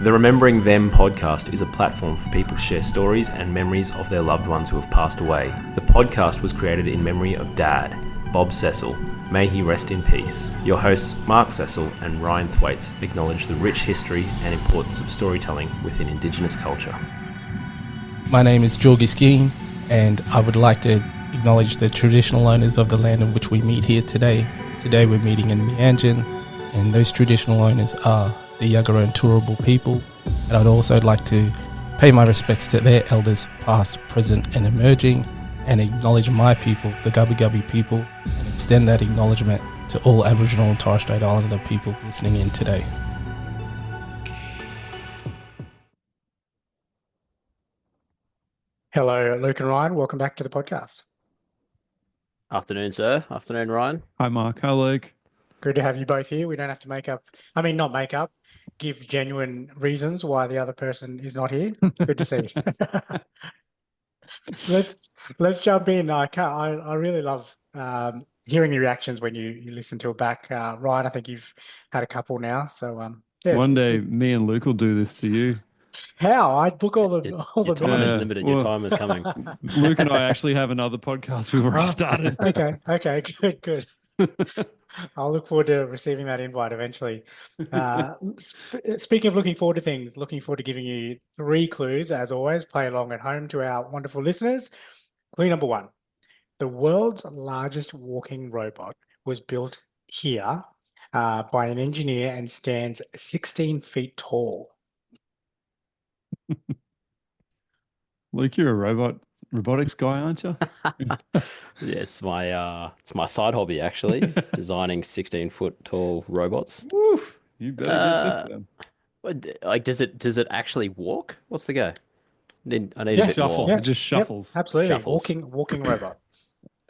The Remembering Them podcast is a platform for people to share stories and memories of their loved ones who have passed away. The podcast was created in memory of Dad, Bob Cecil. May he rest in peace. Your hosts, Mark Cecil and Ryan Thwaites, acknowledge the rich history and importance of storytelling within Indigenous culture. My name is Jorgi Skeen, and I would like to acknowledge the traditional owners of the land in which we meet here today. Today we're meeting in Meanjin, and those traditional owners are the Yagara and Turrbal people, and I'd also like to pay my respects to their elders past, present and emerging, and acknowledge my people, the Gubbi Gubbi people, and extend that acknowledgement to all Aboriginal and Torres Strait Islander people listening in today. Hello, Luke and Ryan. Welcome back to the podcast. Afternoon, sir. Afternoon, Ryan. Hi, Mark. Hi, Luke. Good to have you both here. We don't have to not make up, give genuine reasons why the other person is not here. Good to see you. Let's jump in. I really love hearing your reactions when you listen to it back. Ryan, I think you've had a couple now. So yeah. One day, me and Luke will do this to you. How? I'd book all the Your time minutes. is limited. Your time is coming. Luke and I actually have another podcast we've already started. Okay, good. I'll look forward to receiving that invite eventually. Speaking of looking forward to things, looking forward to giving you 3 clues, as always. Play along at home to our wonderful listeners. Clue number 1. The world's largest walking robot was built here by an engineer and stands 16 feet tall. Luke, you're a robotics guy, aren't you? Yeah, it's my side hobby actually, designing 16-foot tall robots. Woof, you better get this then. Like, does it actually walk? What's the go? I need a Yes. bit Shuffle. more. It just shuffles. Absolutely, Shuffles. walking robot.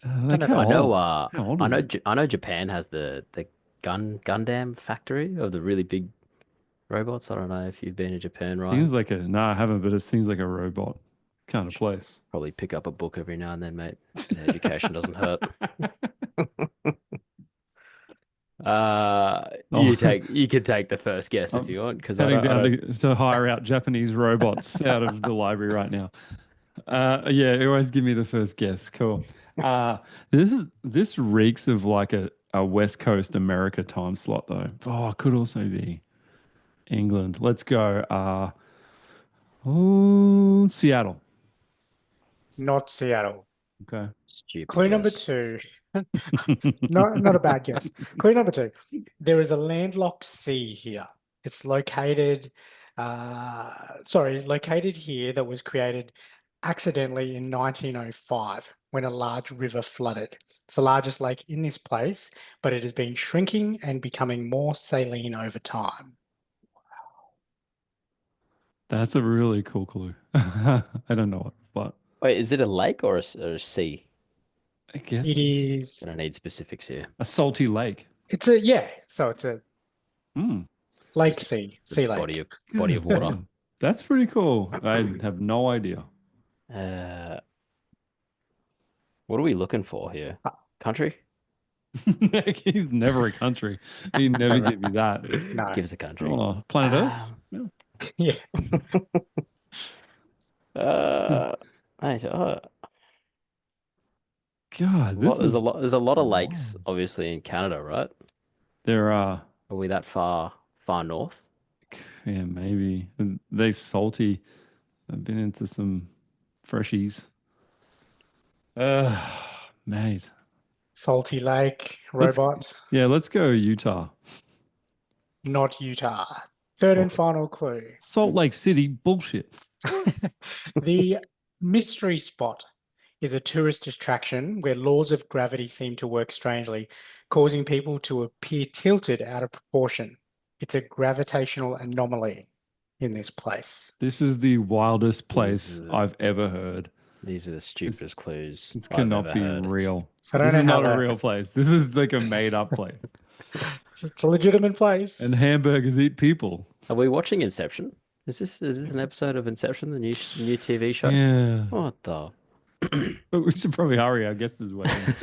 Like, how I know. old? How old is it? I know. Japan has the Gundam factory of the really big robots. I don't know if you've been to Japan, right? Seems like I haven't, but it seems like a robot kind of place. Probably pick up a book every now and then, mate. Education doesn't hurt. You could take the first guess if you want, because Heading down to hire out Japanese robots out of the library right now. Yeah, always give me the first guess. Cool. This reeks of like a West Coast America time slot though. Oh, it could also be England. Let's go. Seattle. Not Seattle. Okay. Stupid Clue number guess. 2. Not a bad guess. Clue number 2. There is a landlocked sea here. It's located here that was created accidentally in 1905 when a large river flooded. It's the largest lake in this place, but it has been shrinking and becoming more saline over time. That's a really cool clue. I don't know it, but Wait, is it a lake or a sea? I guess It is. I don't need specifics here. a salty lake. It's a Mm. lake Just sea lake. Body of water. That's pretty cool. I have no idea. What are we looking for here? Country? He's never a country. He never give you that. No. Give us a country. Oh, planet Earth? Yeah. Yeah. Mate, God, there's a lot of lakes, obviously, in Canada, right? There are, Are we that far north? yeah, maybe. They salty. I've been into some freshies. Mate. Salty Lake robot. Yeah, let's go Utah. Not Utah. Third and final clue. Salt Lake City, bullshit. The mystery spot is a tourist attraction where laws of gravity seem to work strangely, causing people to appear tilted out of proportion. It's a gravitational anomaly in this place. This is the wildest place I've ever heard. These are the stupidest clues. It I've cannot ever be heard. real. So I don't This is know how not a that- real place. This is like a made-up place. It's a legitimate place. And hamburgers eat people. Are we watching Inception? Is this an episode of Inception, the new TV show? Yeah. What the? But we should probably hurry. Our guest is waiting.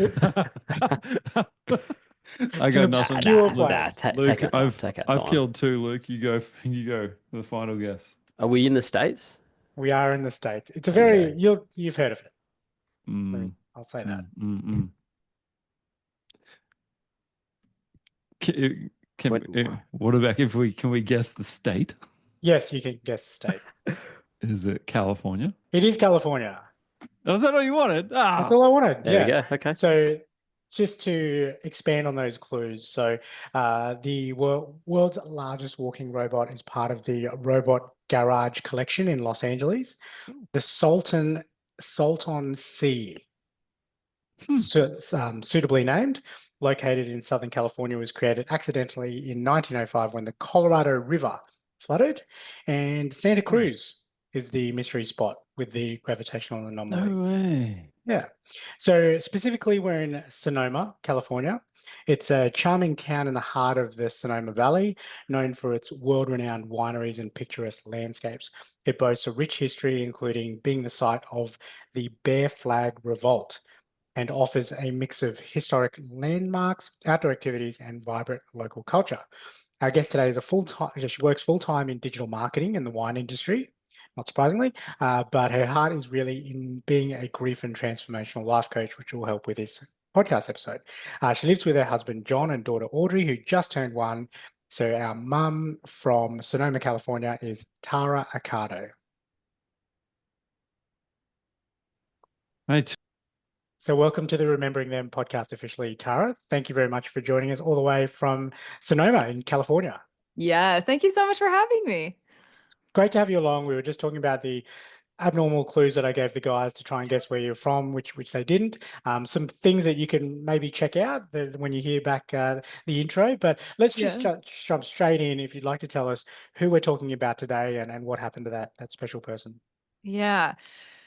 I It's got an nothing. obscure Look, place. Take our time. Take our I've time. killed two, Luke. You go. You go. The final guess. Are we in the States? We are in the States. It's a Okay. you've heard of it. Mm, I'll say that. mm. Can Wait, what about if we can we guess the state? Yes, you can guess the state. Is it California? It is California. Oh, is that all you wanted? That's Ah, all I wanted. There we Yeah. go. Okay. So just to expand on those clues, so the world's largest walking robot is part of the Robot Garage collection in Los Angeles. The Salton C, Hmm. suitably named, located in Southern California, was created accidentally in 1905 when the Colorado River flooded, and Santa Cruz is the mystery spot with the gravitational anomaly. No way. Yeah. So specifically, we're in Sonoma, California. It's a charming town in the heart of the Sonoma Valley, known for its world-renowned wineries and picturesque landscapes. It boasts a rich history, including being the site of the Bear Flag Revolt, and offers a mix of historic landmarks, outdoor activities, and vibrant local culture. Our guest today is she works full-time in digital marketing in the wine industry, not surprisingly, but her heart is really in being a grief and transformational life coach, which will help with this podcast episode. She lives with her husband, John, and daughter, Audrey, who just turned 1. So our mum from Sonoma, California is Tara Accardo. Hey, So welcome to the Remembering Them podcast officially, Tara. Thank you very much for joining us all the way from Sonoma in California. Yes, thank you so much for having me. Great to have you along. We were just talking about the abnormal clues that I gave the guys to try and guess where you're from, which they didn't. Some things that you can maybe check out when you hear back the intro. But let's just jump straight in. If you'd like to tell us who we're talking about today and what happened to that special person. Yeah.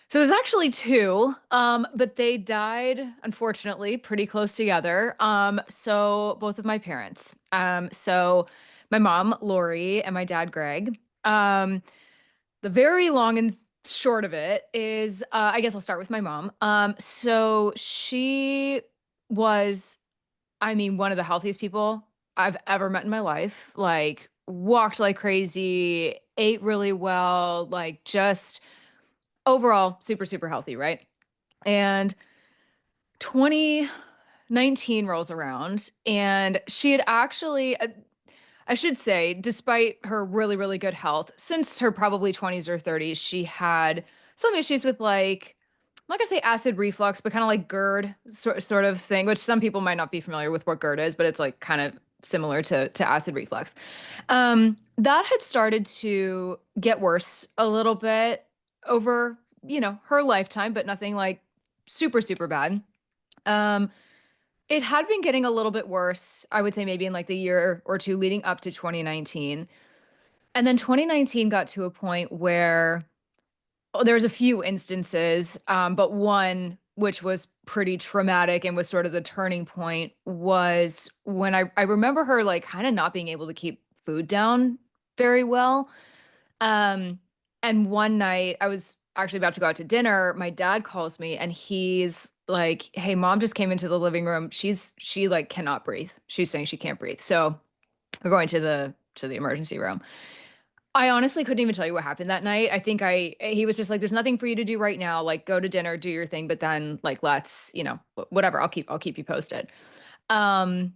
So there's actually 2, but they died, unfortunately, pretty close together. So both of my parents. So my mom, Lori, and my dad, Greg. The very long and short of it is, I guess I'll start with my mom. So she was, I mean, one of the healthiest people I've ever met in my life. Like, walked like crazy, ate really well, like just overall super, super healthy, right? And 2019 rolls around, and she had actually, I should say, despite her really, really good health, since her probably 20s or 30s, she had some issues with, like, I'm not gonna say acid reflux, but kind of like GERD sort of thing, which some people might not be familiar with what GERD is, but it's like kind of similar to acid reflux. That had started to get worse a little bit over, her lifetime, but nothing like super, super bad. Um, it had been getting a little bit worse, I would say maybe in like the year or 2 leading up to 2019. And then 2019 got to a point where there was a few instances, but one which was pretty traumatic and was sort of the turning point was when I remember her like kind of not being able to keep food down very well. Um, and one night I was actually about to go out to dinner. My dad calls me and he's like, "Hey, mom just came into the living room. She like cannot breathe. She's saying she can't breathe." So we're going to the emergency room. I honestly couldn't even tell you what happened that night. I think he was just like, "There's nothing for you to do right now. Like, go to dinner, do your thing, but then like let's, whatever. I'll keep you posted." Um,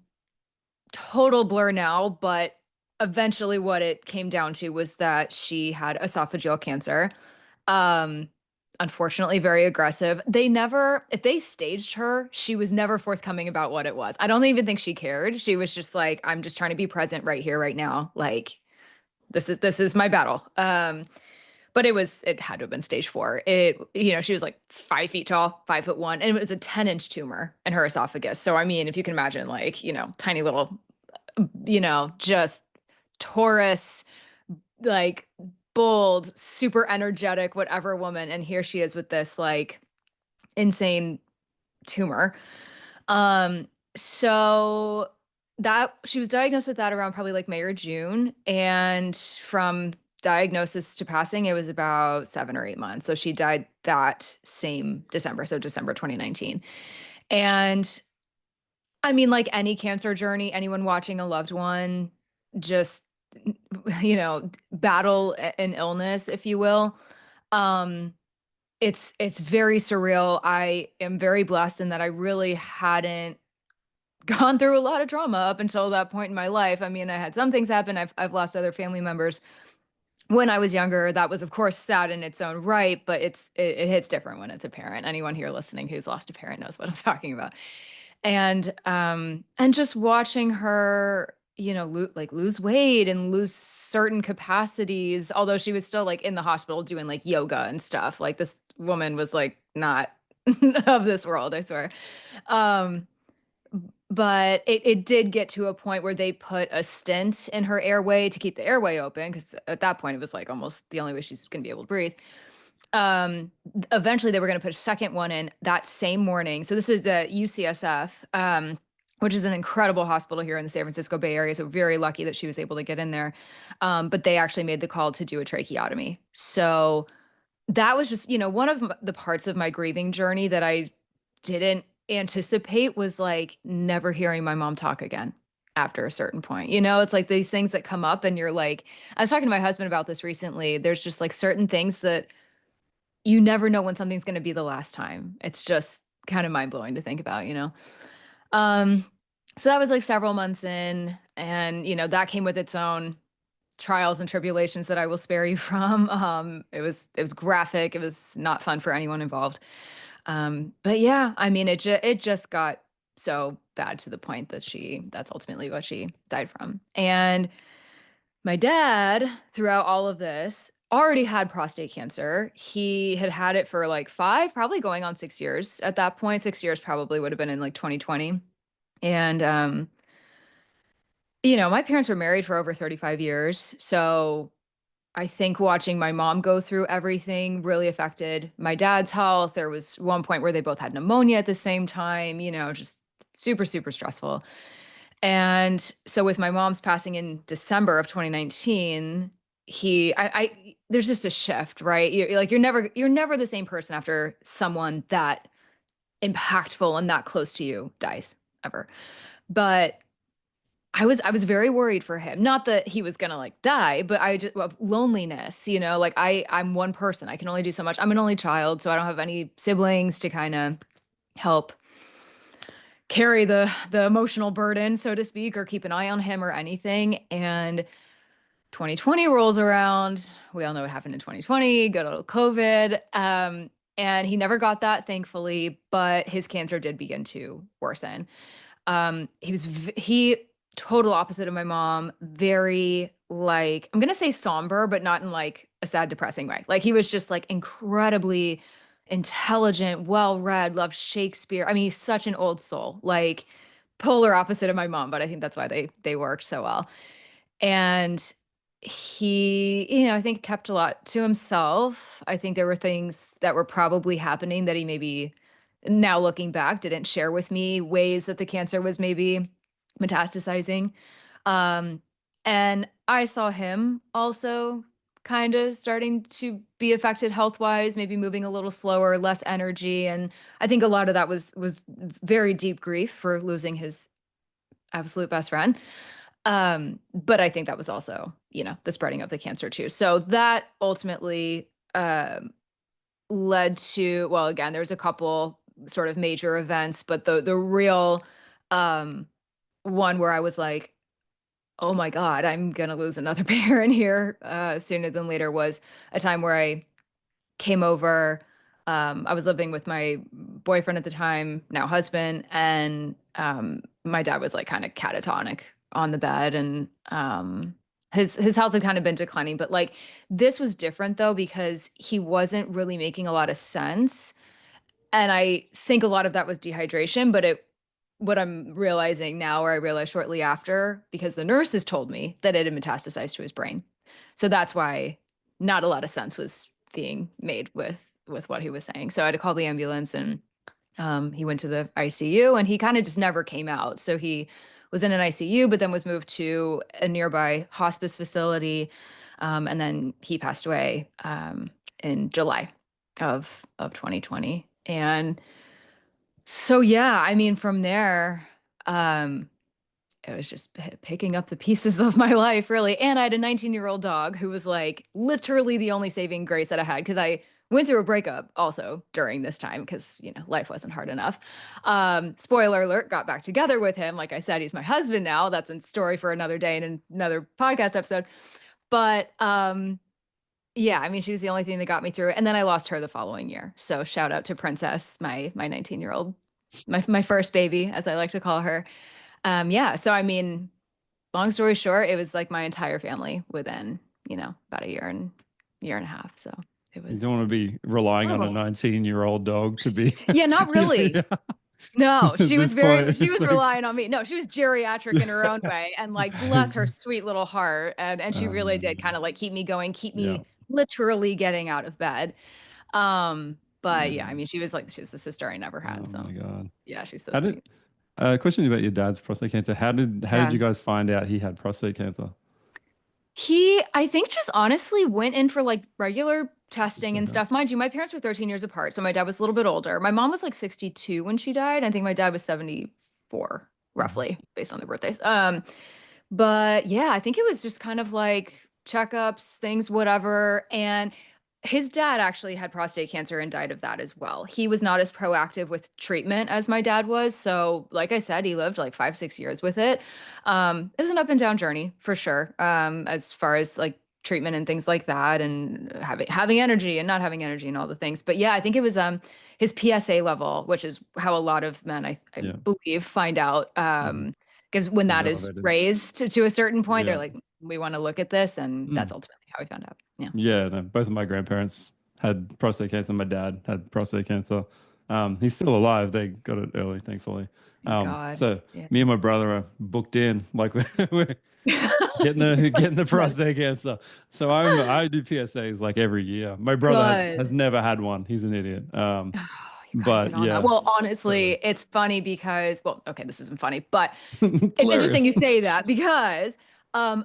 Total blur now, but eventually what it came down to was that she had esophageal cancer. Um, Unfortunately, very aggressive. If they staged her, she was never forthcoming about what it was. I don't even think she cared. She was just like, "I'm just trying to be present right here, right now. Like, this is my battle." But it had to have been stage 4. She was like 5 feet tall, 5'1", and it was a 10-inch tumor in her esophagus. So, I mean, if you can imagine, like, tiny little, just Taurus, like bold, super energetic, whatever woman. And here she is with this like insane tumor. So that she was diagnosed with that around probably like May or June. And from diagnosis to passing, it was about 7 or 8 months. So she died that same December, so December 2019. And I mean, like any cancer journey, anyone watching a loved one just, battle an illness, if you will. Um, it's very surreal. I am very blessed in that I really hadn't gone through a lot of trauma up until that point in my life. I mean, I had some things happen. I've lost other family members when I was younger. That was, of course, sad in its own right, but it hits different when it's a parent. Anyone here listening who's lost a parent knows what I'm talking about. And just watching her, lose weight and lose certain capacities, although she was still like in the hospital doing like yoga and stuff. Like this woman was like not of this world, I swear. Um, but it did get to a point where they put a stent in her airway to keep the airway open, because at that point it was like almost the only way she's going to be able to breathe. Eventually they were going to put a second one in that same morning. So this is a UCSF, which is an incredible hospital here in the San Francisco Bay Area. So very lucky that she was able to get in there. But they actually made the call to do a tracheotomy. So that was just, one of the parts of my grieving journey that I didn't anticipate, was like never hearing my mom talk again after a certain point. It's like these things that come up and you're like, I was talking to my husband about this recently. There's just like certain things that you never know when something's going to be the last time. It's just kind of mind blowing to think about. Um, so that was like several months in, and that came with its own trials and tribulations that I will spare you from. It was graphic. It was not fun for anyone involved. But yeah, I mean, it just got so bad to the point that that's ultimately what she died from. And my dad, throughout all of this, already had prostate cancer. He had had it for like 5, probably going on 6 years. At that point, 6 years probably would have been in like 2020. And my parents were married for over 35 years. So I think watching my mom go through everything really affected my dad's health. There was one point where they both had pneumonia at the same time, just super, super stressful. And so with my mom's passing in December of 2019, there's just a shift, right? You're never the same person after someone that impactful and that close to you dies, ever. But I was very worried for him. Not that he was gonna like die, but I just, well, loneliness, like I'm one person. I can only do so much. I'm an only child, so I don't have any siblings to kind of help carry the emotional burden, so to speak, or keep an eye on him or anything. And 2020 rolls around. We all know what happened in 2020, good old COVID. And he never got that, thankfully, but his cancer did begin to worsen. He total opposite of my mom, very like, I'm gonna say somber, but not in like a sad, depressing way. Like he was just like incredibly intelligent, well-read, loved Shakespeare. I mean, he's such an old soul, like polar opposite of my mom, but I think that's why they worked so well. And he, I think kept a lot to himself. I think there were things that were probably happening that he maybe, now looking back, didn't share with me, ways that the cancer was maybe metastasizing. Um, and I saw him also kind of starting to be affected health-wise, maybe moving a little slower, less energy. And I think a lot of that was very deep grief for losing his absolute best friend. But I think that was also, the spreading of the cancer too. So that ultimately led to, well, again, there was a couple sort of major events, but the real one where I was like, oh my God, I'm gonna lose another parent here sooner than later, was a time where I came over. I was living with my boyfriend at the time, now husband, and my dad was like kind of catatonic on the bed, and his health had kind of been declining. But like this was different though, because he wasn't really making a lot of sense, and I think a lot of that was dehydration. But what I'm realizing now, or I realized shortly after, because the nurses told me that it had metastasized to his brain. So that's why not a lot of sense was being made with what he was saying. So I had to call the ambulance, and he went to the ICU, and he kind of just never came out. So he was in an ICU, but then was moved to a nearby hospice facility. And then he passed away in July of 2020. And so, yeah, I mean, from there, it was just picking up the pieces of my life, really. And I had a 19-year-old dog who was like literally the only saving grace that I had, because I went through a breakup also during this time because, life wasn't hard enough. Spoiler alert, got back together with him. Like I said, he's my husband now. That's a story for another day and another podcast episode. But yeah, I mean, she was the only thing that got me through it. And then I lost her the following year. So shout out to Princess, my 19-year-old, my first baby, as I like to call her. Yeah. So, I mean, long story short, it was like my entire family within, about a year and a half. So it You was. don't want to be relying on a horrible. 19-year-old dog to be. Yeah, not really. Yeah. No, At she was this point, she was like- relying on me. No, she was geriatric in her own way. And like, bless her sweet little heart. And she really did kind of like keep me going, keep me Yeah. literally getting out of bed. But yeah, I mean, she was the sister I never had. Oh So my God. yeah, she's so How sweet. question about your dad's prostate cancer. How did you guys find out he had prostate cancer? He, I think, just honestly went in for like regular testing and Okay. stuff. Mind you, my parents were 13 years apart, so my dad was a little bit older. My mom was like 62 when she died. I think my dad was 74, roughly, based on their birthdays. But yeah, I think it was just kind of like checkups, things, whatever. And his dad actually had prostate cancer and died of that as well. He was not as proactive with treatment as my dad was. So, like I said, he lived like 5-6 years with it. It was an up and down journey for sure. As far as like treatment and things like that, and having energy and not having energy and all the things. But yeah, I think it was his PSA level, which is how a lot of men I Yeah. believe find out. Because when that is Elevated. raised to a certain point, Yeah. they're like, we want to look at this, and that's ultimately how we found out. Yeah. Yeah, no, both of my grandparents had prostate cancer. My dad had prostate cancer. He's still alive. They got it early, thankfully. Thank God. So Yeah. me and my brother are booked in, like we're getting the prostate cancer. So I do PSAs like every year. My brother Good. has never had one. He's an idiot. Oh, you gotta But get on yeah. that. Well, honestly, it's funny because, well, okay, this isn't funny, but it's Hilarious. interesting you say that because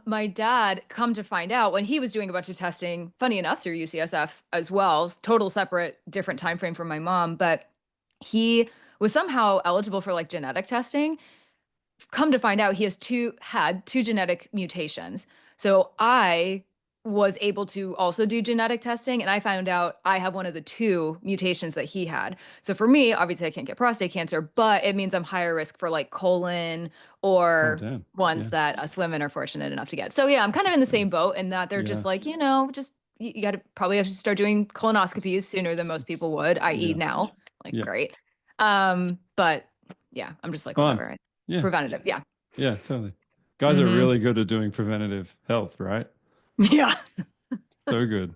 my dad, come to find out, when he was doing a bunch of testing, funny enough, through UCSF as well, total separate, different time frame from my mom, but he was somehow eligible for like genetic testing. Come to find out, he had two genetic mutations. So I was able to also do genetic testing, and I found out I have one of the two mutations that he had. So for me, obviously I can't get prostate cancer, but it means I'm higher risk for like colon or damn. ones Yeah. that us women are fortunate enough to get. So yeah, I'm kind of in the same boat in that they're just Yeah. like, just you got to probably have to start doing colonoscopies sooner than most people would, i.e. Yeah. now. Like, Yeah. great. But yeah, I'm just like, fun. whatever. Yeah. Preventative. Yeah. Yeah, totally. Guys are really good at doing preventative health, right? Yeah. So good.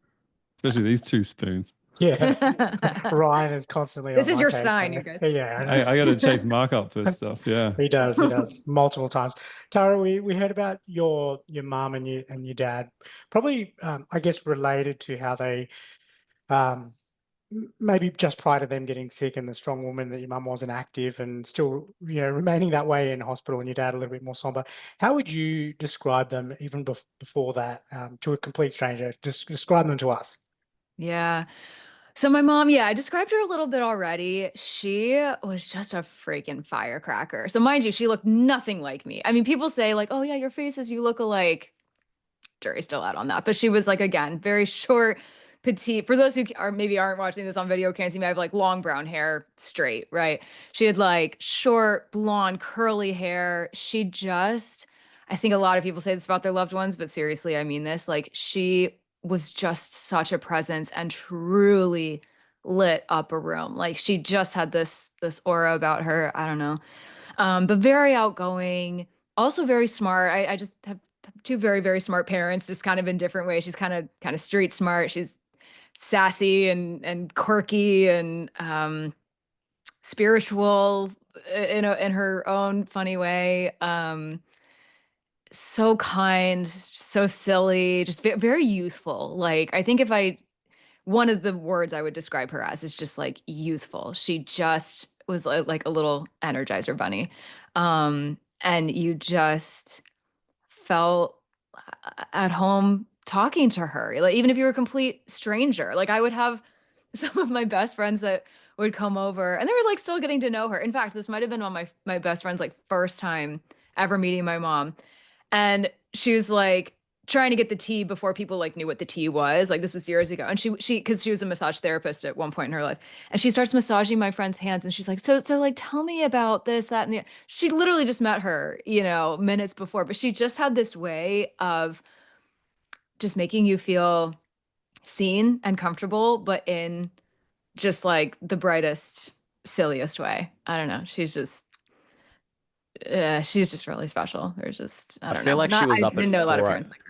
Especially these two spoons. Yeah. Ryan is constantly This on is my your case, sign, so- you guys. Yeah, I know. I got to chase Mark up for stuff. Yeah. He does multiple times. Tara, we heard about your mum and your dad, probably I guess related to how they maybe just prior to them getting sick and the strong woman that your mum wasn't active and still remaining that way in hospital, and your dad a little bit more somber. How would you describe them even before that to a complete stranger? Just describe them to us. Yeah. So my mom, I described her a little bit already. She was just a freaking firecracker. So mind you, she looked nothing like me. I mean, people say like, oh yeah, your faces, you look alike. Jury's still out on that. But she was like, again, very short, petite. For those who aren't watching this on video, can't see me. I have like long brown hair, straight, right? She had like short, blonde, curly hair. I think a lot of people say this about their loved ones, but seriously, I mean this. Like, she was just such a presence and truly lit up a room. Like, she just had this aura about her. I don't know. But very outgoing, also very smart. I just have two very, very smart parents, just kind of in different ways. She's kind of street smart. She's sassy and quirky and spiritual in her own funny way. So kind, so silly, just very youthful. Like, I think one of the words I would describe her as is just like youthful. She just was like a little Energizer bunny. And you just felt at home talking to her. Like, even if you were a complete stranger, like I would have some of my best friends that would come over, and they were like still getting to know her. In fact, this might have been on my best friend's like first time ever meeting my mom. And she was like trying to get the tea before people like knew what the tea was. Like this was years ago. And she because she was a massage therapist at one point in her life. And she starts massaging my friend's hands and she's like, so like tell me about this, that, and the she literally just met her, minutes before, but she just had this way of just making you feel seen and comfortable, but in just like the brightest, silliest way. I don't know. She's just really special. There's just, I I don't feel know. like she was I up at didn't know a lot of 4 parents like her.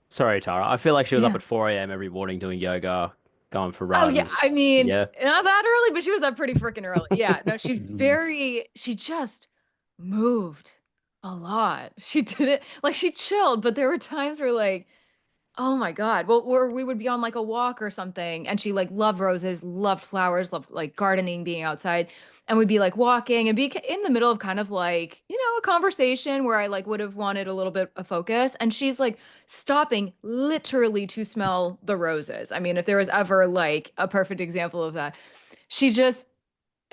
Sorry, Tara. I feel like she was up Yeah. at 4 a.m. every morning doing yoga, going for Oh yeah. I runs. mean, Yeah. not that early, but she was up pretty freaking early. Yeah. No, she just moved a lot. She did it like she chilled, but there were times where like, oh my God. Well, where we would be on like a walk or something, and she like loved roses, loved flowers, loved like gardening, being outside. And we'd be like walking and be in the middle of kind of like, a conversation where I like would have wanted a little bit of focus. And she's like stopping literally to smell the roses. I mean, if there was ever like a perfect example of that, she just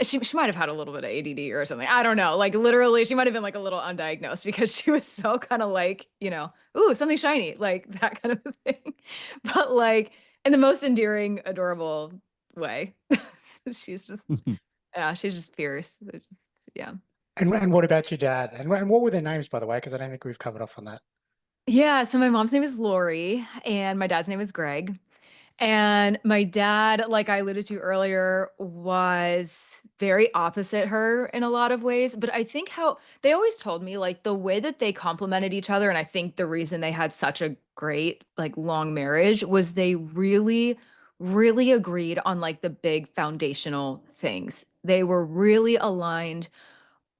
she might have had a little bit of ADD or something. I don't know. Like literally, she might have been like a little undiagnosed because she was so kind of like, ooh, something shiny, like that kind of a thing. But like in the most endearing, adorable way. So she's just, yeah, she's just fierce. Yeah. And what about your dad? And what were their names, by the way? Because I don't think we've covered off on that. Yeah. So my mom's name is Lori and my dad's name is Greg. And my dad, like I alluded to earlier, was very opposite her in a lot of ways. But I think how they always told me, like the way that they complemented each other, and I think the reason they had such a great, like long marriage was they really, really agreed on like the big foundational things. They were really aligned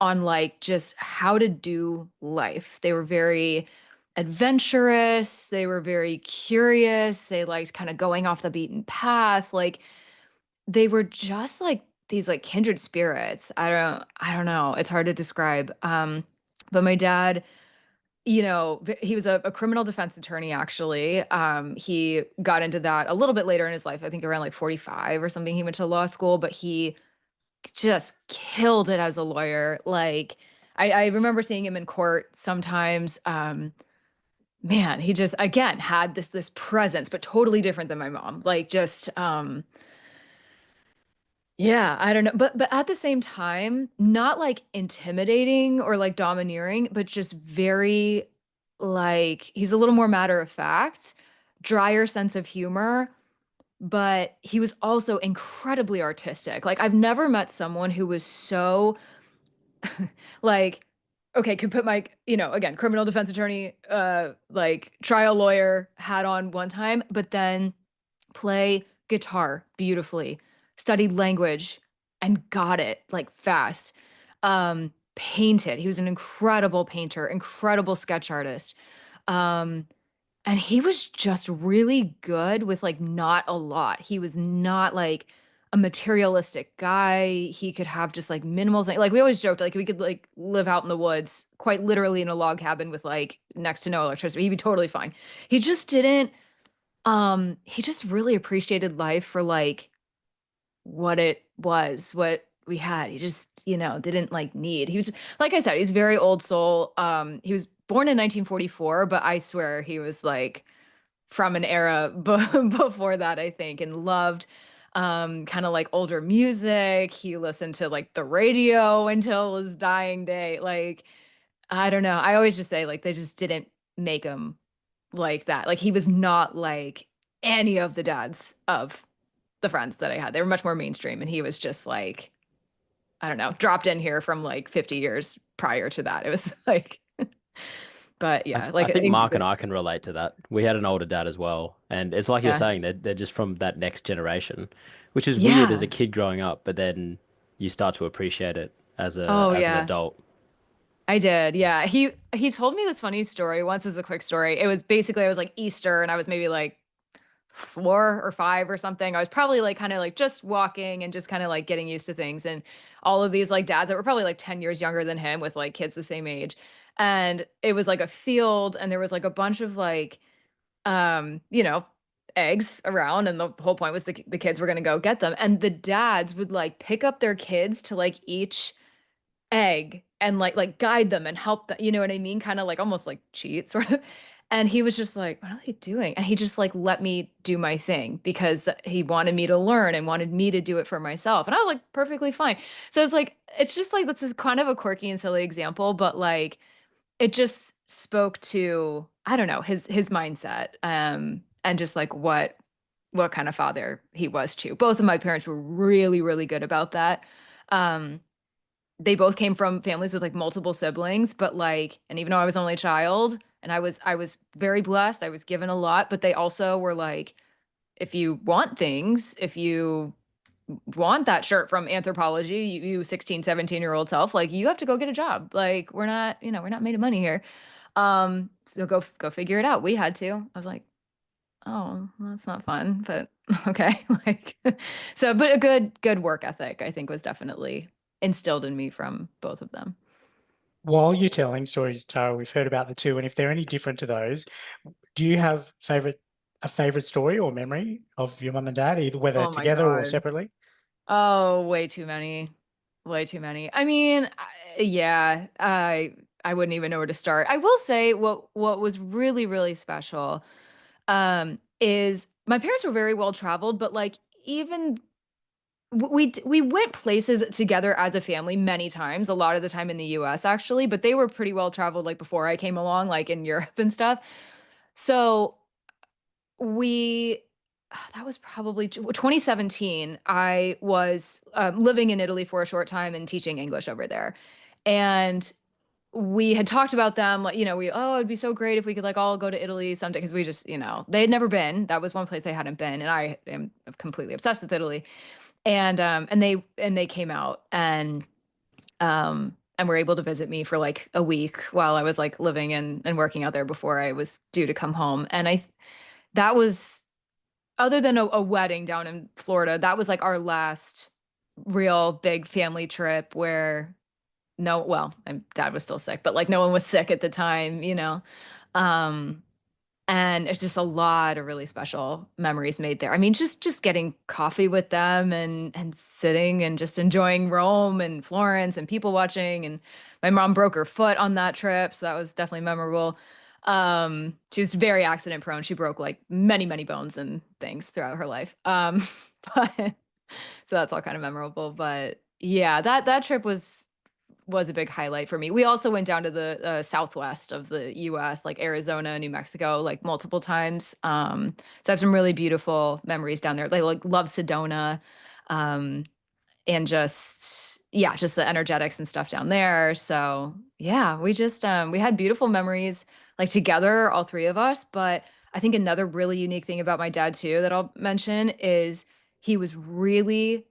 on like just how to do life. They were very adventurous, they were very curious, they liked kind of going off the beaten path. Like they were just like these like kindred spirits. I don't know. It's hard to describe. But my dad, he was a criminal defense attorney actually. He got into that a little bit later in his life. I think around like 45 or something. He went to law school, but he just killed it as a lawyer. Like I remember seeing him in court sometimes. Man, he just again had this presence, but totally different than my mom. Like just yeah, I don't know. But at the same time, not like intimidating or like domineering, but just very like he's a little more matter of fact, drier sense of humor, but he was also incredibly artistic. Like I've never met someone who was so like okay, could put my, again, criminal defense attorney, like trial lawyer hat on one time, but then play guitar beautifully, studied language and got it like fast. Painted. He was an incredible painter, incredible sketch artist. Um, and he was just really good with like not a lot. He was not like a materialistic guy. He could have just like minimal thing. Like we always joked, like we could like live out in the woods, quite literally in a log cabin with like next to no electricity. He'd be totally fine. He just didn't, he just really appreciated life for like what it was, what we had. He just, didn't like need. He was, like I said, he's very old soul. He was born in 1944, but I swear he was like from an era before that, I think, and loved kind of like older music. He listened to like the radio until his dying day. Like, I don't know. I always just say like they just didn't make him like that. Like he was not like any of the dads of the friends that I had. They were much more mainstream, and he was just like, I don't know, dropped in here from like 50 years prior to that. It was like, but yeah, like I think he Mark and I was, can relate to that. We had an older dad as well, and it's like you're yeah, saying they're just from that next generation, which is weird as yeah. a kid growing up, but then you start to appreciate it Oh as an yeah. adult. I did. Yeah. He told me this funny story once as a quick story. It was basically I was like Easter and I was maybe like 4 or 5 or something. I was probably like kind of like just walking and just kind of like getting used to things. And all of these like dads that were probably like 10 years younger than him with like kids the same age. And it was like a field and there was like a bunch of like, you know, eggs around, and the whole point was the kids were going to go get them, and the dads would like pick up their kids to like each egg and like guide them and help them, you know what I mean? Kind of like almost like cheat sort of. And he was just like, what are they doing? And he just like let me do my thing because he wanted me to learn and wanted me to do it for myself. And I was like perfectly fine. So it's like, it's just like, this is kind of a quirky and silly example, but like it just spoke to, I don't know, his mindset, and just like what kind of father he was too. Both of my parents were really, really good about that. Um, they both came from families with like multiple siblings, but like, and even though I was only child and I was very blessed, I was given a lot, but they also were like, if you want things, if you want that shirt from Anthropology, you 16, 17-year-old self, like you have to go get a job. Like we're not, we're not made of money here. So go figure it out. We had to. I was like, oh, well, that's not fun, but okay. Like, so, but a good work ethic, I think, was definitely instilled in me from both of them. While you're telling stories, Tara, we've heard about the two, and if they're any different to those, do you have a favorite story or memory of your mum and dad, either whether Oh my together or God. separately? Oh, way too many. Way too many. I mean, yeah, I wouldn't even know where to start. I will say what was really, really special, is my parents were very well traveled, but like even we went places together as a family many times, a lot of the time in the US actually, but they were pretty well traveled like before I came along, like in Europe and stuff. So we that was probably 2017. I was living in Italy for a short time and teaching English over there. And we had talked about them, like, it'd be so great if we could like all go to Italy someday. Cause we just, they had never been. That was one place they hadn't been. And I am completely obsessed with Italy. And they came out and were able to visit me for like a week while I was like living and working out there before I was due to come home. And that was, other than a wedding down in Florida, that was like our last real big family trip where my dad was still sick, but like no one was sick at the time. Um, and it's just a lot of really special memories made there. I mean, just getting coffee with them and sitting and just enjoying Rome and Florence and people watching. And my mom broke her foot on that trip, so that was definitely memorable. She was very accident prone. She broke like many, many bones and things throughout her life. But so that's all kind of memorable. But yeah, that trip was a big highlight for me. We also went down to the southwest of the US, like Arizona, New Mexico, like multiple times. So I have some really beautiful memories down there. They like love Sedona, um, and just the energetics and stuff down there. So yeah, we had beautiful memories like together, all three of us. But I think another really unique thing about my dad too that I'll mention is he was really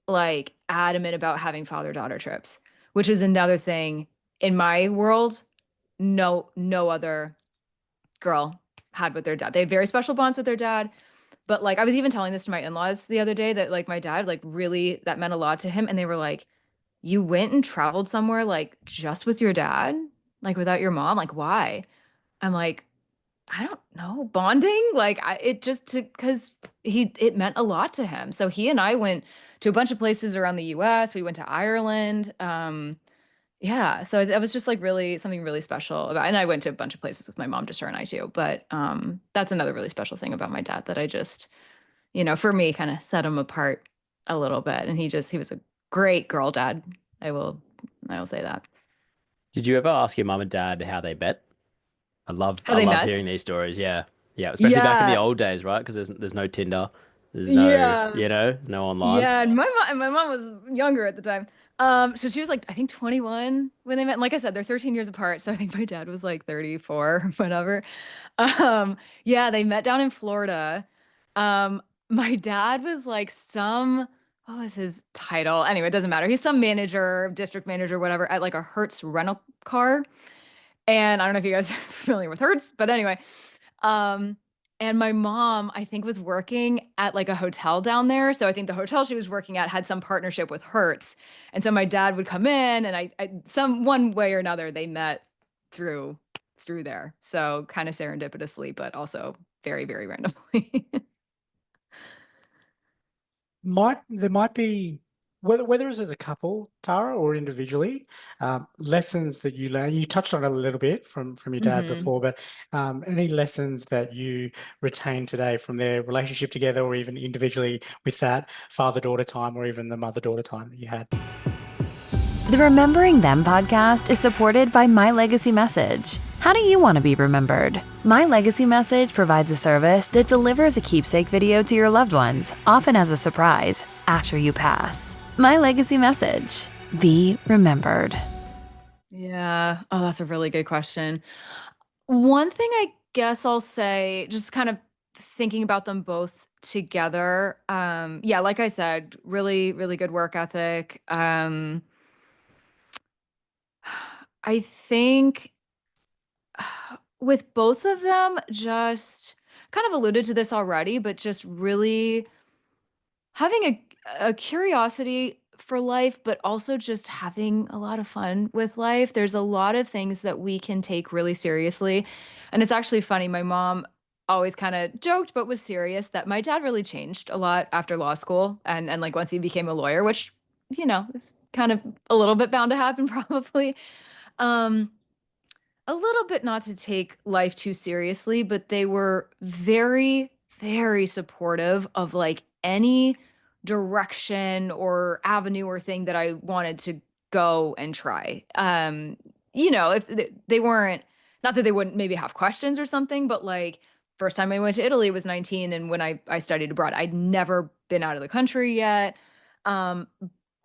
like adamant about having father-daughter trips, which is another thing in my world no other girl had with their dad. They had very special bonds with their dad. But like I was even telling this to my in-laws the other day that like my dad like really that meant a lot to him, and they were like, you went and traveled somewhere like just with your dad, like without your mom, like why? I'm like, I don't know, bonding, like it just because it meant a lot to him. So he and I went to a bunch of places around the US. We went to Ireland. Yeah, so that was just like really something really special about, and I went to a bunch of places with my mom, just her and I too. But that's another really special thing about my dad that I just, for me, kind of set him apart a little bit. And he was a great girl dad. I will say that. Did you ever ask your mum and dad how they met? How I they love met? hearing these stories. Yeah, yeah, especially back in the Yeah, old days, right? Because there's no Tinder, there's no, yeah. there's no online. Yeah, and my mom was younger at the time. So she was like, I think 21 when they met. And like I said, they're 13 years apart. So I think my dad was like 34 or whatever. Yeah, they met down in Florida. My dad was like what was his title? Anyway, it doesn't matter. He's some manager, district manager, whatever, at like a Hertz rental car. And I don't know if you guys are familiar with Hertz, but anyway. Um, and my mom, I think, was working at like a hotel down there. So I think the hotel she was working at had some partnership with Hertz. And so my dad would come in and some one way or another, they met through there. So kind of serendipitously, but also very, very randomly. there might be, whether it's as a couple, Tara, or individually, lessons that you learn. You touched on it a little bit from your dad before, but any lessons that you retain today from their relationship together, or even individually with that father-daughter time, or even the mother-daughter time that you had? The Remembering Them podcast is supported by My Legacy Message. How do you want to be remembered? My Legacy Message provides a service that delivers a keepsake video to your loved ones, often as a surprise, after you pass. My Legacy Message. Be remembered. Yeah. Oh, that's a really good question. One thing I guess I'll say, just kind of thinking about them both together. Yeah, like I said, really, really good work ethic. I think with both of them, just kind of alluded to this already, but just really having a curiosity for life, but also just having a lot of fun with life. There's a lot of things that we can take really seriously. And it's actually funny, my mom always kind of joked but was serious that my dad really changed a lot after law school and like once he became a lawyer, which is kind of a little bit bound to happen probably. Um a little bit not to take life too seriously, but they were very, very supportive of like any direction or avenue or thing that I wanted to go and try. If they weren't, not that they wouldn't maybe have questions or something, but like first time I went to Italy was 19, and when I studied abroad, I'd never been out of the country yet. Um,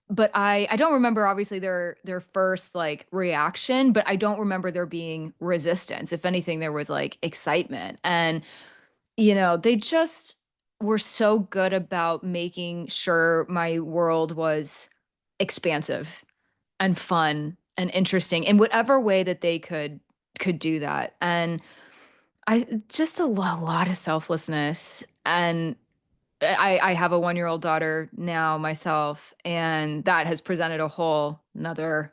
but I don't remember obviously their first like reaction, but I don't remember there being resistance. If anything, there was like excitement. And they just were so good about making sure my world was expansive and fun and interesting in whatever way that they could do that. And I just a lot of selflessness. And I have a 1-year-old daughter now myself, and that has presented a whole another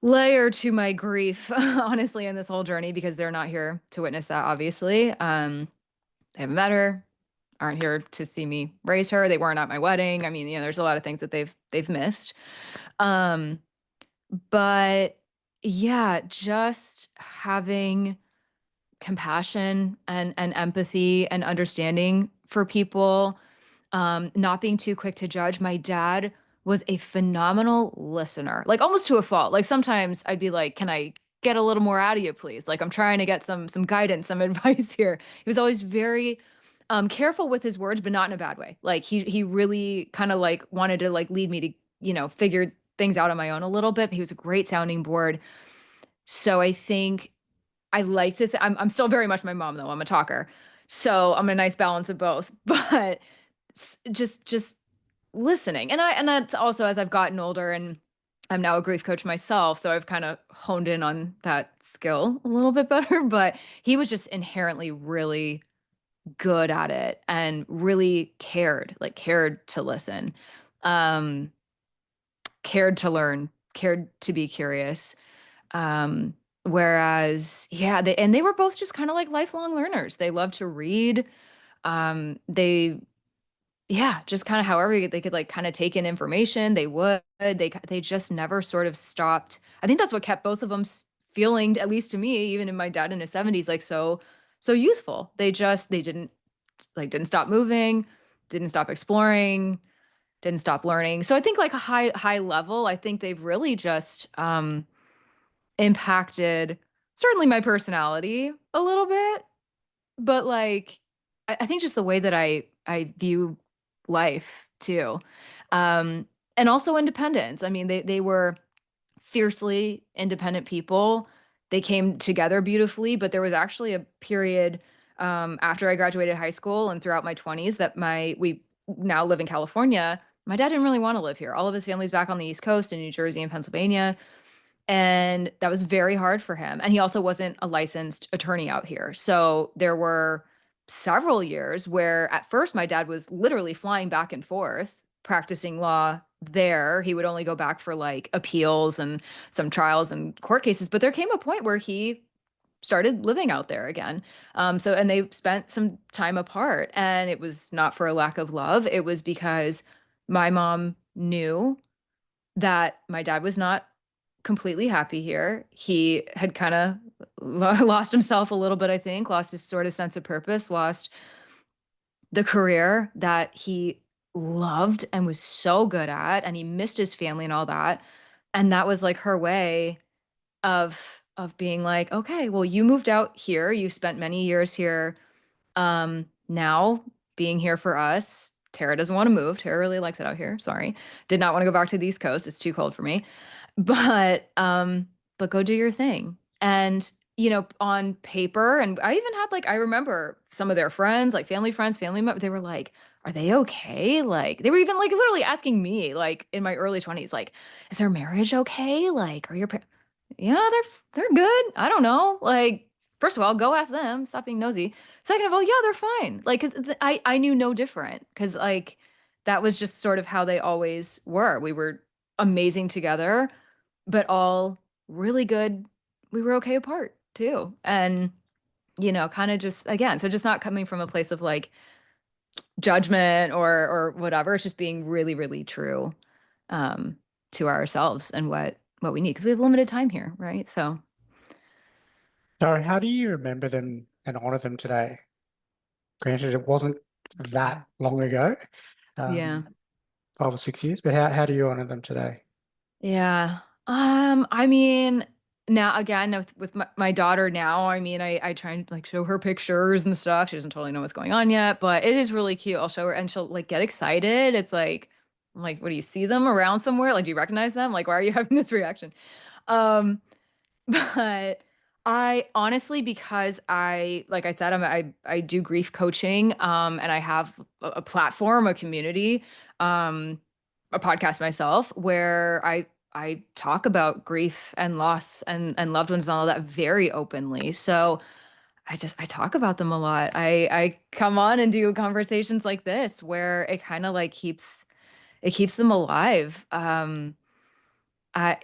layer to my grief, honestly, in this whole journey, because they're not here to witness that, obviously. They haven't met her, aren't here to see me raise her. They weren't at my wedding. I mean, there's a lot of things that they've missed. Um, but yeah, just having compassion and empathy and understanding for people, not being too quick to judge. My dad was a phenomenal listener, like almost to a fault. Like sometimes I'd be like, "Can I get a little more out of you, please? Like I'm trying to get some guidance, some advice here." He was always very careful with his words, but not in a bad way. Like he really kind of like wanted to like lead me to figure things out on my own a little bit. He was a great sounding board. So I think I like to I'm still very much my mom though. I'm a talker. So I'm a nice balance of both. But just listening. And that's also as I've gotten older, and I'm now a grief coach myself, so I've kind of honed in on that skill a little bit better, but he was just inherently really good at it and really cared to listen. Um Cared to learn, cared to be curious. Whereas, yeah, they were both just kind of like lifelong learners. They love to read. They, yeah, just kind of however they could like kind of take in information, they would. They just never sort of stopped. I think that's what kept both of them feeling, at least to me, even in my dad in his 70s, like so useful. They didn't stop moving, didn't stop exploring, didn't stop learning. So I think like a high level, I think they've really just impacted certainly my personality a little bit, but like I think just the way that I view life too. And also independence. I mean, they were fiercely independent people. They came together beautifully, but there was actually a period after I graduated high school and throughout my 20s that we now live in California. My dad didn't really want to live here. All of his family's back on the East Coast in New Jersey and Pennsylvania. And that was very hard for him. And he also wasn't a licensed attorney out here. So there were several years where at first my dad was literally flying back and forth practicing law there. He would only go back for like appeals and some trials and court cases. But there came a point where he started living out there again. And they spent some time apart, and it was not for a lack of love. It was because my mom knew that my dad was not completely happy here. He had kind of lost himself a little bit, I think, lost his sort of sense of purpose, lost the career that he loved and was so good at, and he missed his family and all that. And that was like her way of being like, okay, well, you moved out here, you spent many years here. Now being here for us, Tara doesn't want to move. Tara really likes it out here. Sorry. Did not want to go back to the East Coast. It's too cold for me. But go do your thing. And on paper, and I even had I remember some of their friends, like family friends, family members, they were like, are they okay? Like, they were even literally asking me, in my early 20s, is their marriage okay? Are your yeah, they're good. I don't know. First of all, go ask them. Stop being nosy. Second of all, yeah, they're fine. Cause I knew no different. Cause that was just sort of how they always were. We were amazing together, but all really good. We were okay apart too. And, kind of just, again, so just not coming from a place of judgment or whatever. It's just being really, really true, to ourselves and what we need. Cause we have limited time here. Right. So. So how do you remember them and honor them today? Granted, it wasn't that long ago, Yeah. 5 or 6 years, but how do you honor them today? Yeah. I mean, now again with my daughter now, I mean, I try and show her pictures and stuff. She doesn't totally know what's going on yet, but it is really cute. I'll show her and she'll get excited. It's I'm like, what, do you see them around somewhere? Do you recognize them? Why are you having this reaction? Um, but I honestly, because like I said, I do grief coaching, and I have a platform, a community, a podcast myself where I talk about grief and loss and loved ones and all that very openly. So I talk about them a lot. I come on and do conversations like this where it kind of keeps them alive. I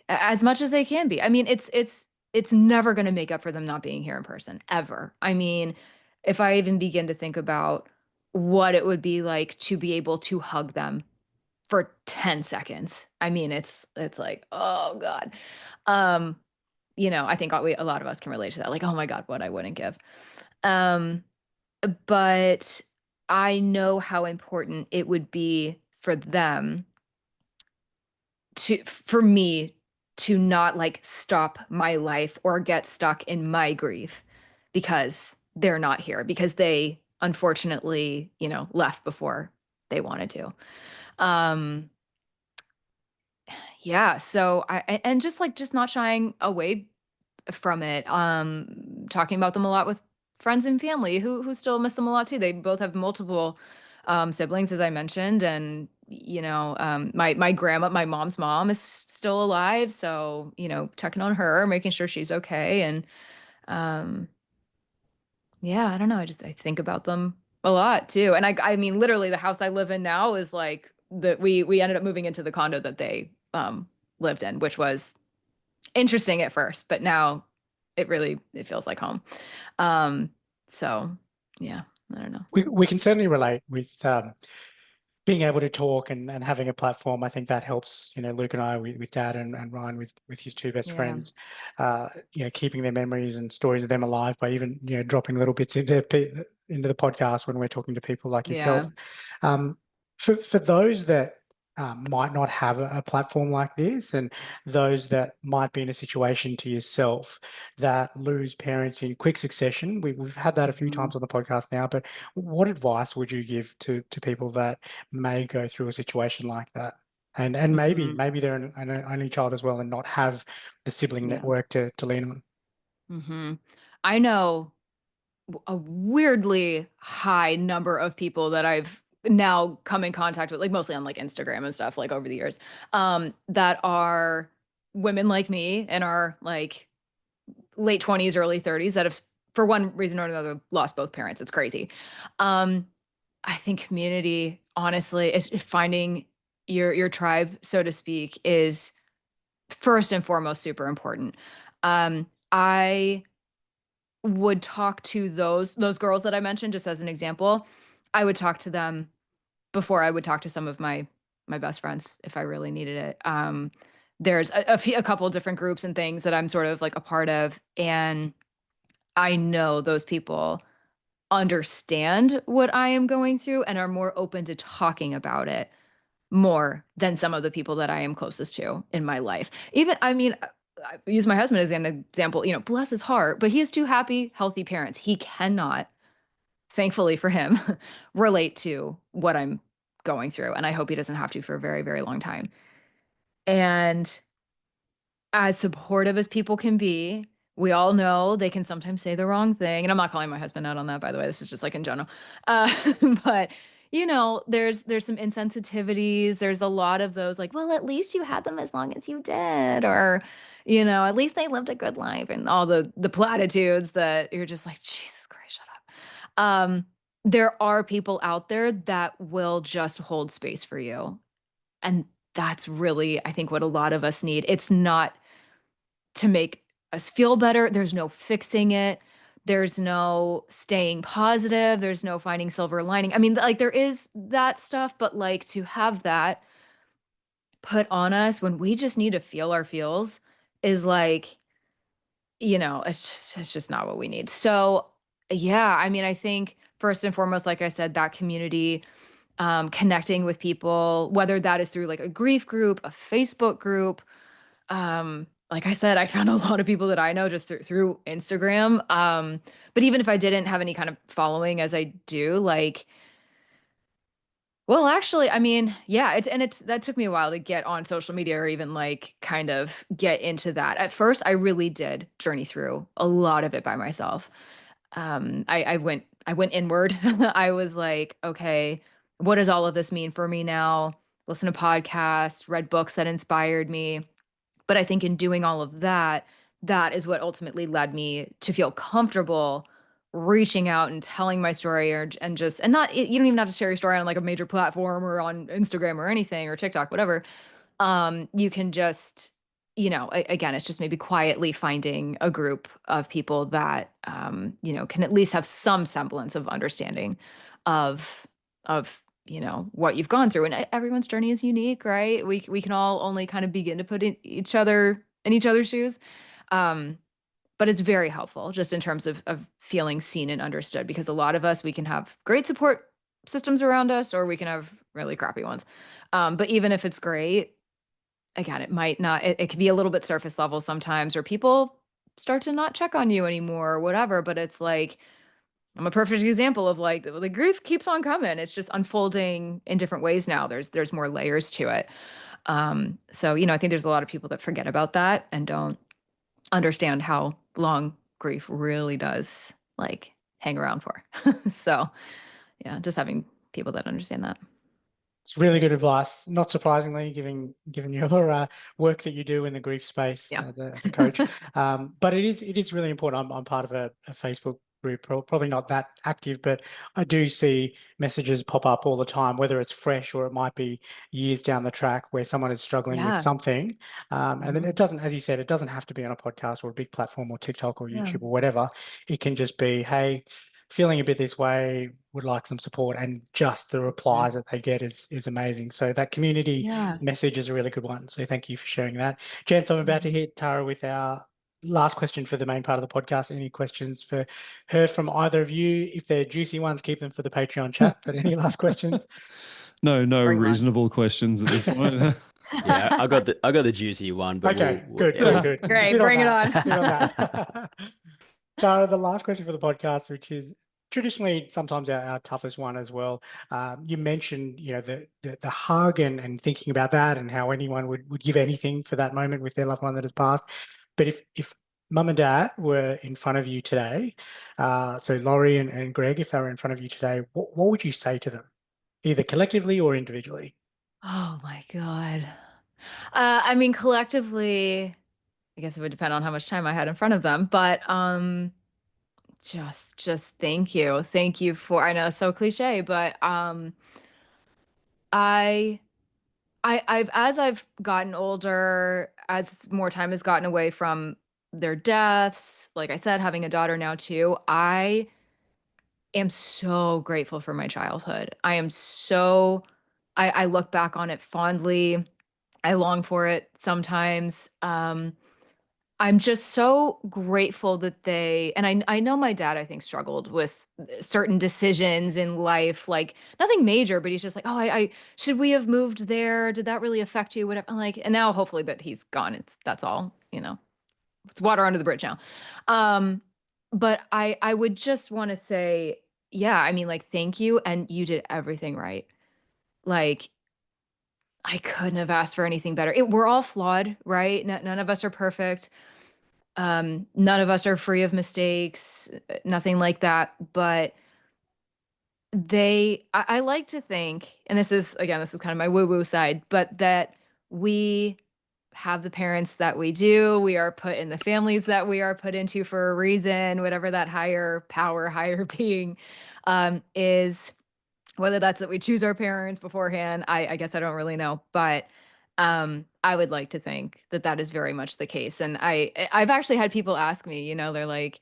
as much as they can be. I mean, it's never going to make up for them not being here in person ever. I mean, if I even begin to think about what it would be like to be able to hug them for 10 seconds. I mean, it's oh God. I think a lot of us can relate to that. Oh my God, what I wouldn't give. Um, but I know how important it would be for them for me to not stop my life or get stuck in my grief because they're not here, because they unfortunately, left before they wanted to. Yeah, so and just not shying away from it. Talking about them a lot with friends and family who still miss them a lot too. They both have multiple siblings, as I mentioned, and my grandma, my mom's mom, is still alive, so checking on her, making sure she's okay, and yeah, I don't know. I think about them a lot too, and I mean, literally, the house I live in now is we ended up moving into the condo that they lived in, which was interesting at first, but now it feels like home. So yeah, I don't know. We can certainly relate with being able to talk and having a platform. I think that helps, Luke and I with Dad and Ryan with his two best Yeah. friends, keeping their memories and stories of them alive by even, dropping little bits into the podcast when we're talking to people like yourself. For those that might not have a platform like this, and those that might be in a situation to yourself that lose parents in quick succession, we've had that a few times on the podcast now, but what advice would you give to people that may go through a situation like that? And maybe they're an only child as well and not have the sibling network to lean on. I know a weirdly high number of people that I've now come in contact with, mostly on Instagram and stuff, over the years, that are women like me and are late 20s, early 30s that have, for one reason or another, lost both parents. It's crazy. I think community, honestly, is finding your tribe, so to speak, is first and foremost super important. I would talk to those girls that I mentioned, just as an example. I would talk to them before I would talk to some of my best friends if I really needed it. There's a couple different groups and things that I'm sort of like a part of, and I know those people understand what I am going through and are more open to talking about it more than some of the people that I am closest to in my life. Even, I mean, I use my husband as an example, bless his heart, but he has two happy, healthy parents. He cannot, thankfully for him, relate to what I'm going through. And I hope he doesn't have to for a very, very long time. And as supportive as people can be, we all know they can sometimes say the wrong thing. And I'm not calling my husband out on that, by the way. This is just like in general. Uh, but there's some insensitivities. There's a lot of those like, well, at least you had them as long as you did, or, at least they lived a good life, and all the platitudes that you're just like, Jesus Christ, shut up. There are people out there that will just hold space for you. And that's really, I think, what a lot of us need. It's not to make us feel better. There's no fixing it. There's no staying positive. There's no finding silver lining. I mean, like there is that stuff, but like to have that put on us when we just need to feel our feels is like, it's just not what we need. So yeah, I mean, I think first and foremost, like I said, that community, connecting with people, whether that is through like a grief group, a Facebook group, like I said, I found a lot of people that I know just through Instagram. But even if I didn't have any kind of following as I do, like, well, actually, I mean, yeah, that took me a while to get on social media or even like kind of get into that. At first, I really did journey through a lot of it by myself. I went inward. I was like, okay, what does all of this mean for me now? Listen to podcasts, read books that inspired me. But I think in doing all of that, that is what ultimately led me to feel comfortable reaching out and telling my story, and not, you don't even have to share your story on like a major platform or on Instagram or anything or TikTok, whatever. You can just, again, it's just maybe quietly finding a group of people that, can at least have some semblance of understanding of what you've gone through. And everyone's journey is unique, right? We can all only kind of begin to put each other's shoes. But it's very helpful just in terms of feeling seen and understood, because a lot of us, we can have great support systems around us, or we can have really crappy ones. But even if it's great, again, it might not, it can be a little bit surface level sometimes, or people start to not check on you anymore or whatever. But it's like, I'm a perfect example of like the grief keeps on coming. It's just unfolding in different ways now. There's more layers to it. So, I think there's a lot of people that forget about that and don't understand how long grief really does like hang around for. So, yeah, just having people that understand that. It's really good advice. Not surprisingly, given your work that you do in the grief space Yeah. as a coach. But it is really important. I'm part of a Facebook group, probably not that active, but I do see messages pop up all the time, whether it's fresh or it might be years down the track where someone is struggling with Yeah. something. And then it doesn't, as you said, it doesn't have to be on a podcast or a big platform or TikTok or Yeah. YouTube or whatever. It can just be, hey, feeling a bit this way, would like some support, and just the replies that they get is amazing. So that community Yeah. message is a really good one. So thank you for sharing that. Gents, I'm about to hit Tara with our last question for the main part of the podcast. Any questions for her from either of you? If they're juicy ones, keep them for the Patreon chat. But any last questions? No Bring 'em on. reasonable questions at this point. Yeah, I got the juicy one, but Okay, good. Great, Sit bring it that. on. Sit on that. Tara, the last question for the podcast, which is traditionally sometimes our toughest one as well. You mentioned, the hug and thinking about that, and how anyone would give anything for that moment with their loved one that has passed. But if mum and dad were in front of you today, so Laurie and Greg, if they were in front of you today, what would you say to them, either collectively or individually? Oh my God. I mean, collectively, I guess it would depend on how much time I had in front of them, but just thank you. Thank you for, I know it's so cliche, but I I've as I've gotten older, as more time has gotten away from their deaths, like I said, having a daughter now too, I am so grateful for my childhood. I look back on it fondly. I long for it sometimes. I'm just so grateful that and I know my dad, I think, struggled with certain decisions in life, like nothing major, but he's just like, oh, should we have moved there? Did that really affect you? Whatever. I'm like, and now hopefully that he's gone. That's all, it's water under the bridge now. Um, but I would just want to say, yeah, I mean, like, thank you. And you did everything right. Like, I couldn't have asked for anything better. We're all flawed, right? None of us are perfect. None of us are free of mistakes, nothing like that. But I like to think, and this is kind of my woo-woo side, but that we have the parents that we do. We are put in the families that we are put into for a reason, whatever that higher power, higher being is, whether that's that we choose our parents beforehand. I guess I don't really know, but I would like to think that that is very much the case. And I've actually had people ask me, they're like,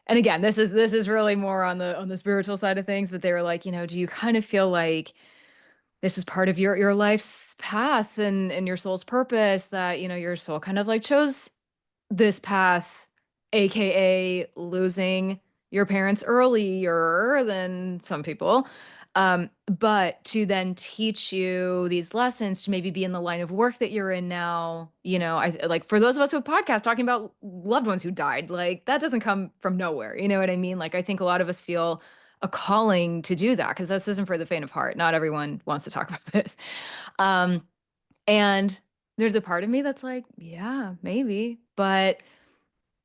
and again, this is really more on the spiritual side of things, but they were like, do you kind of feel like this is part of your life's path and your soul's purpose, that, your soul kind of like chose this path, aka losing your parents earlier than some people, but to then teach you these lessons to maybe be in the line of work that you're in now. I like, for those of us who have podcasts talking about loved ones who died, like, that doesn't come from nowhere, you know what I mean? Like, I think a lot of us feel a calling to do that, because this isn't for the faint of heart. Not everyone wants to talk about this. um and there's a part of me that's like, yeah, maybe. But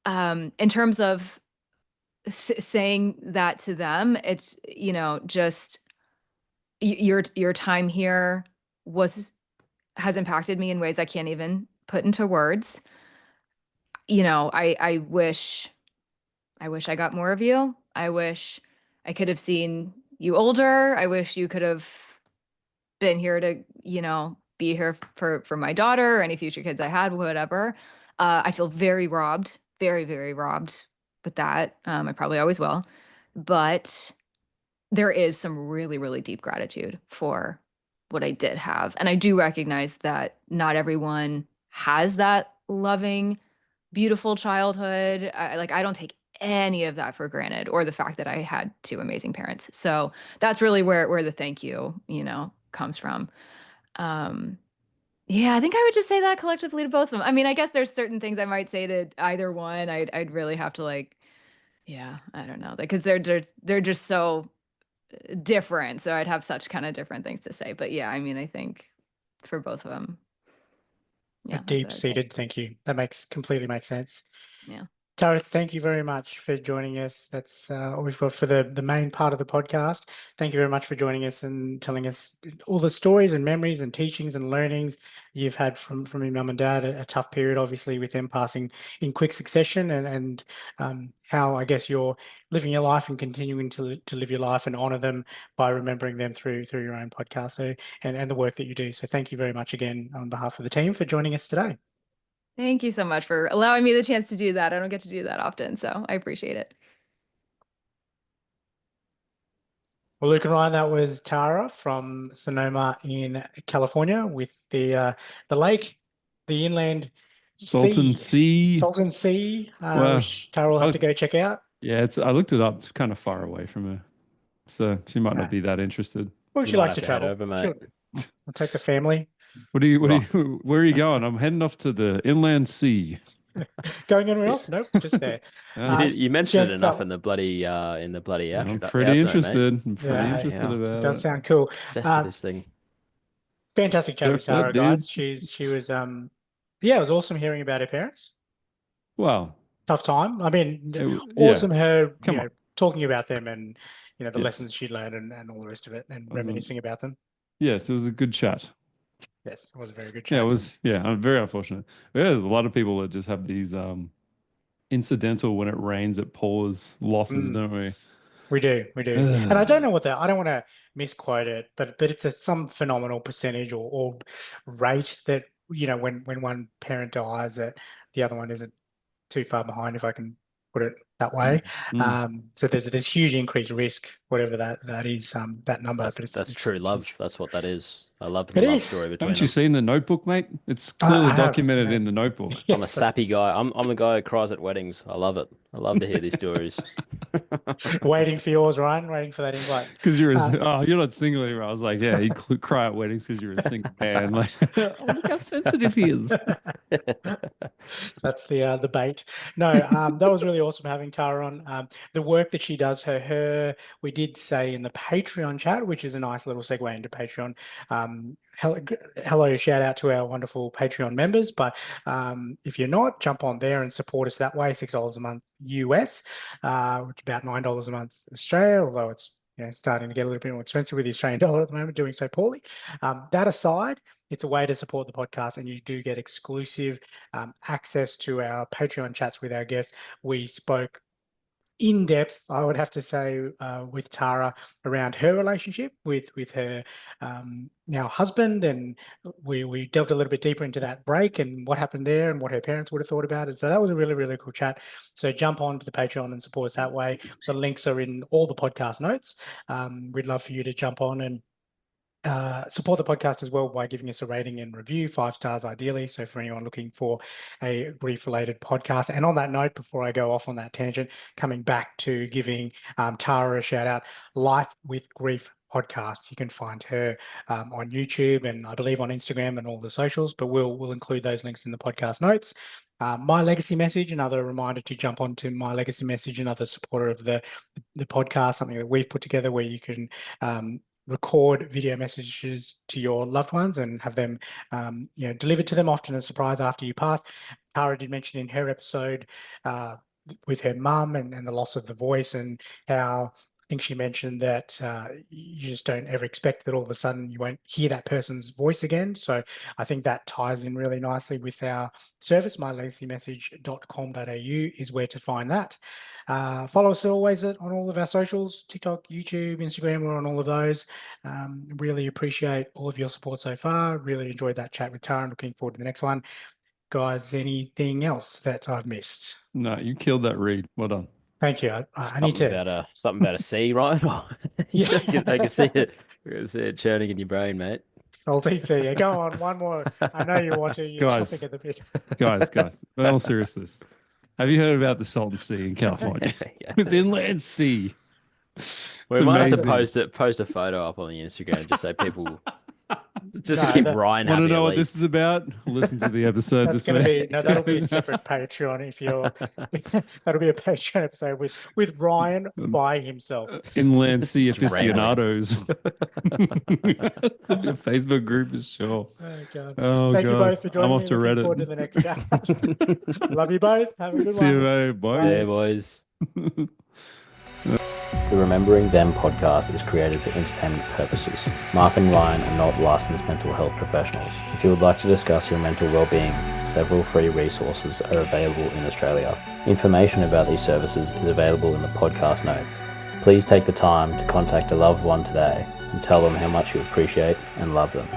in terms of saying that to them, it's, just your time here was has impacted me in ways I can't even put into words. I wish I got more of you. I wish I could have seen you older. I wish you could have been here to, be here for my daughter or any future kids I had, whatever. I feel very robbed, very, very robbed with that. I probably always will. But there is some really, really deep gratitude for what I did have. And I do recognize that not everyone has that loving, beautiful childhood. I don't take any of that for granted, or the fact that I had two amazing parents. So that's really where the thank you, comes from. Um, yeah, I think I would just say that collectively to both of them. I mean, I guess there's certain things I might say to either one. I'd really have to, like, yeah, I don't know, because they're just so different. So I'd have such kind of different things to say. But yeah, I mean, I think for both of them, A yeah, that's what I'd say. deep-seated thank you. That completely makes sense. Yeah. Tara, thank you very much for joining us. That's all we've got for the main part of the podcast. Thank you very much for joining us and telling us all the stories and memories and teachings and learnings you've had from your mum and dad. A tough period, obviously, with them passing in quick succession, and how, I guess, you're living your life and continuing to live your life and honour them by remembering them through your own podcast. So, and the work that you do. So thank you very much again on behalf of the team for joining us today. Thank you so much for allowing me the chance to do that. I don't get to do that often, so I appreciate it. Well, Luke and Ryan, that was Tara from Sonoma in California, with the lake, the inland Salton Sea. Salton Sea, Wow. which Tara will have to go check out. Yeah, I looked it up. It's kind of far away from her, so she might Ah. not be that interested. Well, You she might likes to have head travel. over, mate. I'll take the family. Where are you going? I'm heading off to the inland sea. Going anywhere else? Nope, just there. You mentioned it gents, enough in the bloody outro. I'm pretty interested. I'm pretty Yeah, interested yeah. about It does it. sound cool. Obsessed with this thing. Fantastic chat with Surf's up, Tara, dude. guys. She was yeah, it was awesome hearing about her parents. Wow. Tough time. I mean, Yeah. awesome her Come on. talking about them, and the Yes. lessons she learned, and all the rest of it, and Awesome. reminiscing about them. Yes, it was a good chat. Yes, it was a very good Yeah, chat. it was. Yeah, I'm very unfortunate. Yeah, a lot of people that just have these incidental, when it rains it pours losses, don't we? We do. And I don't know I don't want to misquote it, but it's some phenomenal percentage or rate that, when one parent dies, that the other one isn't too far behind, if I can put it that way. So there's huge increased risk, whatever that is, that number. But That's true love. That's what that is. I love the It love is. story between Haven't you them. seen The Notebook, mate? It's clearly I have, documented yes. in The Notebook. I'm a sappy guy. I'm the guy who cries at weddings. I love it. I love to hear these stories. Waiting for yours, Ryan. Waiting for that invite. Because you're you're not single anymore. I was like, yeah, you cry at weddings because you're a single man. Like, oh, look how sensitive he is. That's the bait. No, that was really awesome having Tara on. The work that she does, we did say in the Patreon chat, which is a nice little segue into Patreon. Hello, shout out to our wonderful Patreon members. But if you're not, jump on there and support us that way. $6 a month US, which is about $9 a month Australia, although it's starting to get a little bit more expensive with the Australian dollar at the moment, doing so poorly. That aside, it's a way to support the podcast, and you do get exclusive access to our Patreon chats with our guests. We spoke in depth, I would have to say, with Tara around her relationship with her now husband, and we delved a little bit deeper into that break and what happened there and what her parents would have thought about it. So that was a really, really cool chat. So jump on to the Patreon and support us that way. The links are in all the podcast notes. We'd love for you to jump on and support the podcast as well by giving us a rating and review, 5 stars ideally. So for anyone looking for a grief-related podcast. And on that note, before I go off on that tangent, coming back to giving Tara a shout out, Life with Grief podcast. You can find her on YouTube and I believe on Instagram and all the socials, but we'll include those links in the podcast notes. My Legacy Message, another reminder to jump onto My Legacy Message, another supporter of the podcast, something that we've put together where you can record video messages to your loved ones and have them delivered to them, often a surprise after you pass. Tara did mention in her episode with her mum and the loss of the voice, and how I think she mentioned that you just don't ever expect that all of a sudden you won't hear that person's voice again. So I think that ties in really nicely with our service. mylegacymessage.com.au is where to find that. Follow us always on all of our socials, TikTok, YouTube, Instagram, we're on all of those. Really appreciate all of your support so far. Really enjoyed that chat with Tara. Looking forward to the next one. Guys, anything else that I've missed? No, you killed that read. Well done. Thank you. I need to. Something about a C, right? Yeah. I can see it. I can see it churning in your brain, mate. Salty C. Go on, one more. I know you want to. You're Guys. chomping at the bit. Guys, in all seriousness, have you heard about the Salton Sea in California? Yeah. It's inland sea. We It's might have to amazing. post a photo up on the Instagram just so people just No, to keep that- Ryan Want happy. to know at what least. this is about? Listen to the episode That's this going to week. be that'll be a separate Patreon if you're. That'll be a Patreon episode with Ryan by himself. Inland sea Just randomly. aficionados. The Facebook group is sure. Oh, God. Oh, Thank you God. both for joining I'm me. off to Looking Reddit. forward to the next chat. Love you both. Have a good See you, one. mate. Bye. Yeah, boys. The Remembering Them podcast is created for entertainment purposes. Mark and Ryan are not licensed mental health professionals. If you would like to discuss your mental well-being, several free resources are available in Australia. Information about these services is available in the podcast notes. Please take the time to contact a loved one today and tell them how much you appreciate and love them.